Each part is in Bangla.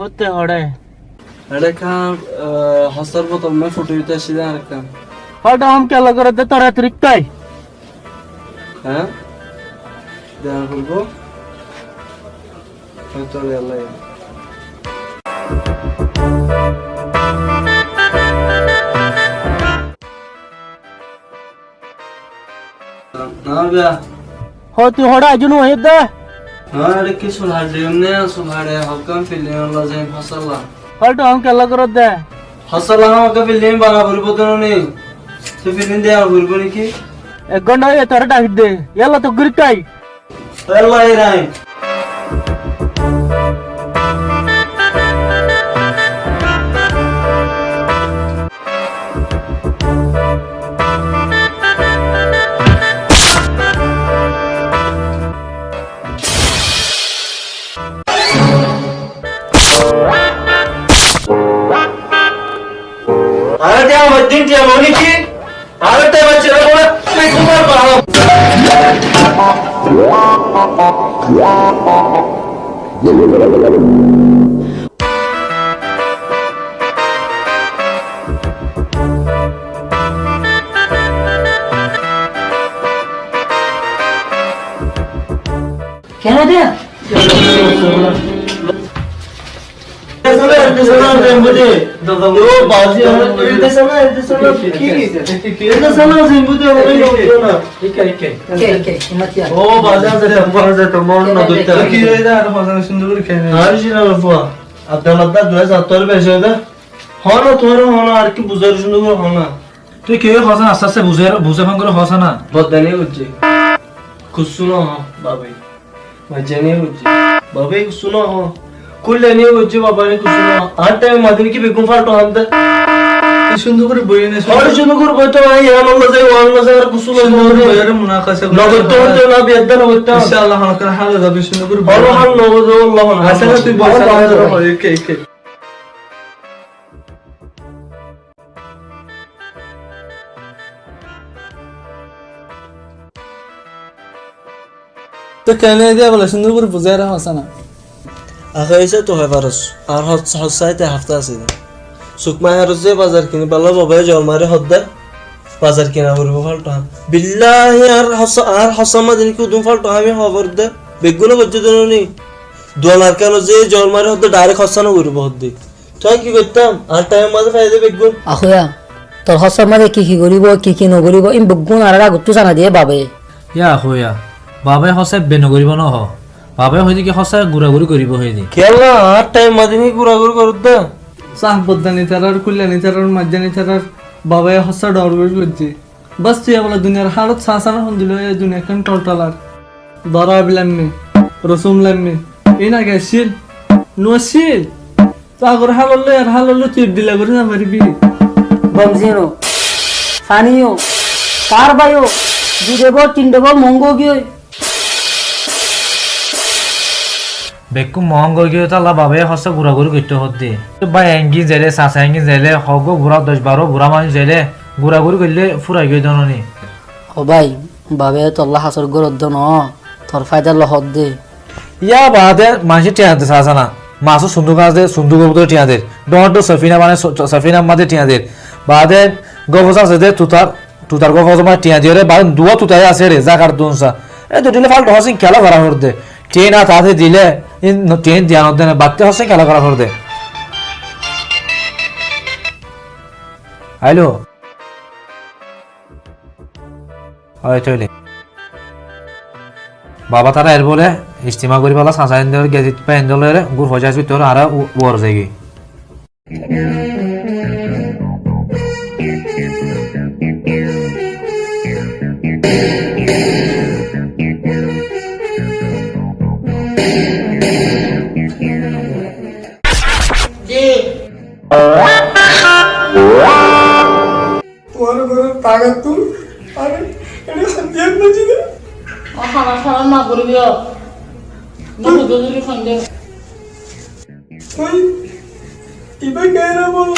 হতে হড়ে এটা কাম হস্তার প্রথম ফটো দিতে আসি আর কাম হড়টা আম কেলা করে দে তোরা তরিকাই হ্যাঁ দেয়া করবো চলে আল্লাহ না গা हो तू हड़ा जुनू है दे हाँ अरे किस सुधार दियो ने सुधारे हकम फिल्म अल्लाह जाए फसला हड़ा हम केला करे दे फसला हम का फिल्म बना बुरबो नहीं तो फिल्म दे बुरबो नहीं की एक घंटा ये तोरा डाक दे याला तो गिरकाई अल्लाह ही राय अरे क्या मद्दिन क्या होनी की अरे ते बच्चे लोग मैं कुमार पाऊं क्या है दिया मुझे वो बाजी है ये सुना की ये सुना मुझे ना क्या मत यार ओ बाजार से अंबार से तो मोर ना दोता की रे यार बाजार सुंदर कहने हां जी ना फुआ अब्दुल्ला 2070 पैसे दे हो ना तोरा हो ना আর কি বুঝার সুন্দর हो না তুই কে হসনা আস্তে আস্তে বুঝে ভাঙ করে হসনা বদনে হচ্ছে কুসুনো বাবাই মজনে হচ্ছে বাবাই কুসুনো कुल नहीं होचे बाबा ने कुछ ना हर टाइम मदनी की बेगम फाल्टो हम সুন্দর করে বই এনে और सुनो कर बोलते भाई यहाँ लोग से वहाँ लोग से कुछ ना বইয়ের মুনাকাশা नगद तो ना बेहतर होता ইনশাআল্লাহ হালকা হালে যাবে সুন্দর করে और हम नगद अल्लाह আসলে তুই বল কে তো কেন দিয়া বলে সুন্দর করে বুঝায় রাখা আছে না আখাইছে তো হয় পারস আর হসাইতে হাফতা আছে সুকমা হারজে বাজার কিনে পালা বাবা জল মারে হদ্দা বাজার কিনা করব ফালতো বিল্লাহি আর হসামা দিন কি উদম ফালতো আমি খবর দে বেগুনো বজ্জ দেননি ডলার কেন যে জল মারে হদ্দা ডাইরেক্ট হসানো করব হদ্দি তুই কি করতাম আর টাইম মাঝে ফাইদে বেগুন আখয়া তোর হসর মাঝে কি করিব কি নকরিব ইন বগুন আর আগত জানা দিয়ে বাবে ইয়া হইয়া বাবে হসে বেনগরিব ন হ বাবে হইদি কি হসে গুড়াগুড়ি করিব হইদি কেলা আর টাইম মাঝে নি গুড়াগুড়ি করদা साह बदनी तरर कुल्लानी तरर मज्जानी तरर बाबा हस्सा डरबेर करছি बस তুই বলে দুনিয়ার হালত সাসানা হন্দিল এই দুনিয়া কান টলটলার দরা বিলামনি রসুম লামনি ইনা গেছিল নসিল তাগর হাললে তুই দিলা করে না মারিবি বমজিনো ফানিও কারবায়ো দুদেব তিনদেব মঙ্গো গিয়ে বেকু মহঙ্গ গিয়ে তালা বাবে হসে গুড়াগুড়ি করতে হদ্দি বা এঙ্গি জেলে সাসা এঙ্গি জেলে হগ গুড়া 10-12 বুড়া মানুষ জেলে গুড়াগুড়ি করলে ফুরাই গিয়ে জানি ও ভাই বাবে তোল্লা হাসর গরদ ন তোর ফায়দা লহদ দে ইয়া বাদে মাঝে টিয়াতে সাসা না মাসু সুন্দর কাজ দে সুন্দর গোবর টিয়াদের ডট সফিনা মানে সফিনা মাঝে টিয়াদের বাদে গোবসা সে দে তুতার গোবসা মা টিয়া দিয়ে রে বাদ দুয়া তুতাই আছে রে জাকার দুনসা এ তো দিলে ফালতু হসিন খেলা করা হরদে টিনা তাতে দিলে ইন টিন ধ্যান দেন বাচ্চা হসিন খেলা করা হরদে হ্যালো হয় চলে বাবা তারা এর বলে ইস্তিমা করি বলা সাসাইন দেওয়ার গেজিট পাইন দলের গুড় হয়ে যাচ্ছে তোর আর ওর যাই তোমার ঘরে তাগাত তুই আরে এটা সন্ধ্যার নাচি না খানা খানা না করবি দুটো দুটো সন্ধ্যে ওই ইবা কেনা বল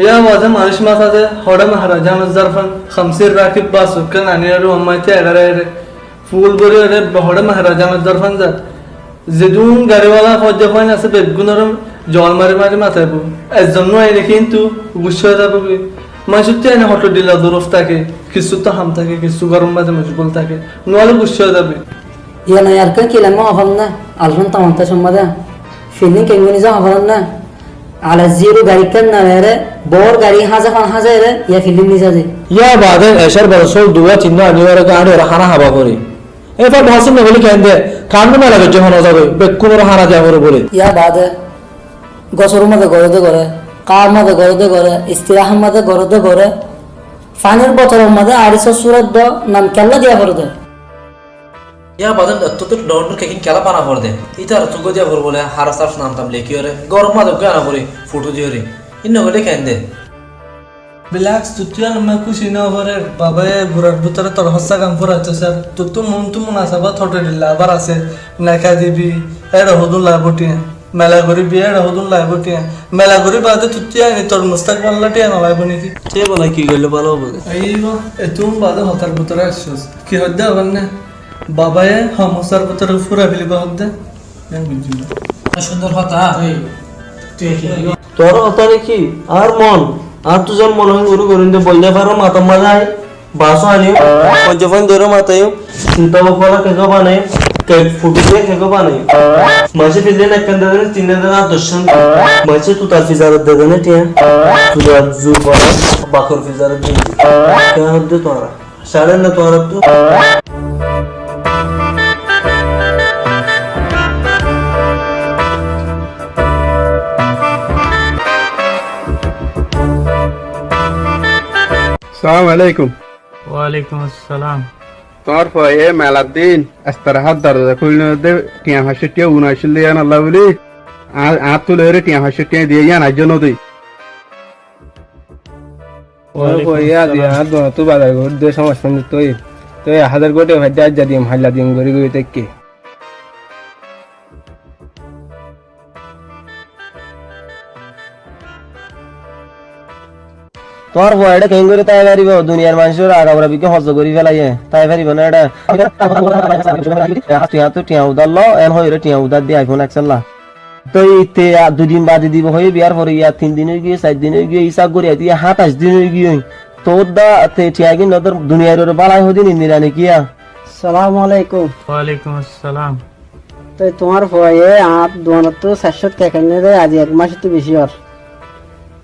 या माझा माणूस मासाचे होडा महाराजा मजारफान खमसीर राखीब बासुकन आणि अम्माचे अगरे फूल बरी अरे होडा महाराजा मजारफान जात যেদুন গাড়িওয়ালা পর্যাপান আছে বেগুনের জল মারি মারি মাথায় বউ একজন আইনে কিন্তু গুচ্ছ হয়ে যাবে মানুষের আইনে হটো দিলা দরফ থাকে কিছু তো হাম থাকে কিছু গরম মাঝে মজবুল থাকে নহলে গুচ্ছ হয়ে যাবে ইয়া না আর কি লামা হফান না আলফান তামতা সম্মাদা ফিলিং কেঙ্গুনি যা হফান না আলা জিরো গাড়ি কান না রে বড় গাড়ি হাজা রে ইয়া ফিলিং নি যাবে ইয়া বাদে এশার বরসল দুয়া চিহ্ন আনিওয়ার গাড়ি ওরা হানা হাবা করে এবার ভাষণ না বলি কেন দে কান্ড মেলা গজ্জ হনা যাবে বেকুনের হানা যা করে বলে ইয়া বাদে গছর মধ্যে গরদে করে কার মধ্যে গরদে করে ইস্তিরাহ মধ্যে গরদে করে ফানের বতরের মধ্যে আড়িশো সুরত দ নাম কেল্লা দিয়া করে দে ইয়া বাদে তো তো ডন্ডর কেকিং খেলা পানা করে দে ইতার তো গদিয়া করে বলে হারাসার নাম তাম লেখি ওরে গরম মাদক গানা করে ফটো দিয়ে রে ইন্ন গলে কেন দে রিল্যাক্স তুই না খুশি না করে বাবা ঘোরার ভিতরে তোর হস্তা কাম করাচ্ছে স্যার তোর তো মন আসাবা থটে দিলা আবার আছে নাকা দিবি এটা হদুন লাইবটিয়া মেলা করি বিয়ে এটা হদুন লাইবটিয়া মেলা করি বাদে তুই আনি তোর মুস্তাকবাল লাটিয়া নলাইব নাকি সে বলা কি করলে ভালো হবে এই এতুম বাদে হতার ভিতরে আসছিস কি হদ্দে হবেন না বাবায়ে সমস্যার ভিতরে ফুরা ফেলিব হদ্দে বুঝি সুন্দর কথা তোর কথা কি আর মন আর তুই যেন মনে হয় গরু গরুন দিয়ে বললে পারো মাথা মাজায় বাসও আনিও পঞ্চফান ধরে মাথায় চিন্তা বকলা কেক বানাই কেক ফুটি দিয়ে কেক বানাই মাঝে ফিরলে না কেন দাদা তিন দাদা দর্শন মাঝে তু তার ফিজারত দাদা না টিয়া তুই জুর বড় বাকর ফিজারত দিয়ে কে হদ্দে তোরা সাড়ে না তোরা তো সালাম আলাইকুম ওয়ালাইকুম আসসালাম তোমার পয়ে মেলার দিন আস্তারাহাত দরজা খুলনে দে টিয়া হাসিটিয়া উনাইছিল ইয়ান আল্লাহ বলি আর তুলে রে টিয়া হাসিটিয়া দিয়ে ইয়ান আজ নদী ওর পয়ে আজ আর দো তো বাজার গো দে সমস্যা নি তুই 1000 কোটি ভাই আজ দিম হাল্লা দিম গরি গরি তেকে তোর বয়টা কেন করে তাই পারিব দুনিয়ার মানুষের আগাবরা বিকে হজ করি ফেলাইয়ে তাই পারিব না এটা তুই তো টিয়া উদার ল এন হইরে টিয়া উদার দিয়ে আইফোন একসাল্লা তো ইতে দুদিন বাদে দিব হয়ে বিয়ার পরে ইয়া 3 দিন হয়ে গিয়ে 4 দিন হয়ে গিয়ে হিসাব করি তুই 27 দিন হয়ে গিয়ে তোর দা টিয়া কিন নদর দুনিয়ার বালাই হদিন নিরানি কিয়া সালাম আলাইকুম ওয়ালাইকুম আসসালাম তো তোমার ভয়ে আপ দোনো তো 700 টাকা নিয়ে দেয় আজ এক মাস তো বেশি আর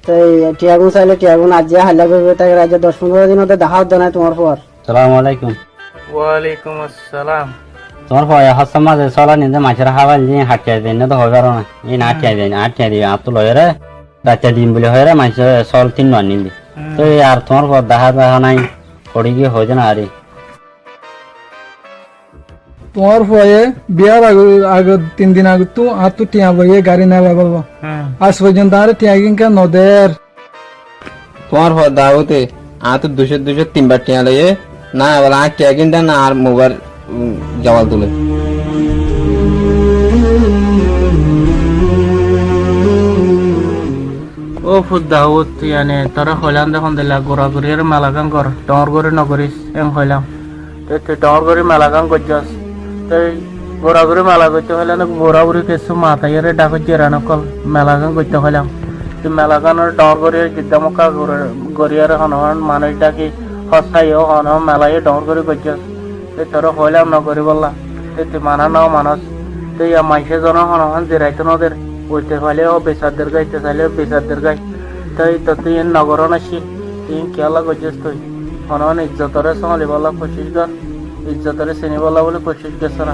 তো টিয়াগুন চাইলে টিয়াগুন আজ হাল্লা করবে তাকে আজ 10-15 দিন ওদের দেখা হতো না তোমার পর সালাম আলাইকুম ওয়ালাইকুম আসসালাম তোমার ভয় হচ্ছে মাঝে চলা নিতে মাছের হাওয়াল দিয়ে হাটিয়ে দেয় না তো হবে না এই না হাটিয়ে দেয় না হাটিয়ে দিয়ে আর তো লয় রে রাতে দিন বলে হয় রে মাছের চল 3 বার নিবি তো আর তোমার পর দেখা নাই পড়ে গিয়ে হয়ে যায় না আরে তোমার ভয়ে বিয়ার আগে 3 দিন আগে তো আর তো টিয়া বইয়ে গাড়ি না বাবা আজ পর্যন্ত আর টিয়া কিনকা নদের তোমার পর দাওতে আর তো 200 3 বার টিয়া লয়ে না বলা আর টিয়া কিনতে না আর মোবাইল জওয়াল তুলে ও ফুদাউত ইয়ানে তারা হইলাম দেখুন দিলা গোড়া গড়িয়ার মেলাগান কর ডর গড়ি নগরিস এম হইলাম তো ডর গড়ি মেলাগান করছস তো গোড়া গড়ি মেলা করতে হইলে না গোড়া গড়ি কিছু মাথায় ডাকত জেরানো কল মেলাগান করতে হইলাম তো মেলাগানের ডর গড়িয়ার জিদ্দামকা গড়িয়ার হনহন মানুষ ডাকি হসাইও হন মেলায় ডর গড়ি করছস তো তোরা হইলাম নগরি বললা তো তুই মানা নাও মানস তো ইয়া মাইসে জন হনহন জেরাইতো নদের উঠতে পারলেও বেসারদের গাইতে চাইলেও বেসারদের গাই তাই তো তুই নগর নাসি তুই খেয়ালা করছিস তুই হনহন ইজ্জতরে সম্ভালি বলা কোশিস কর ইজ্জতরে চিনি বলা বলে কোশিস করছ না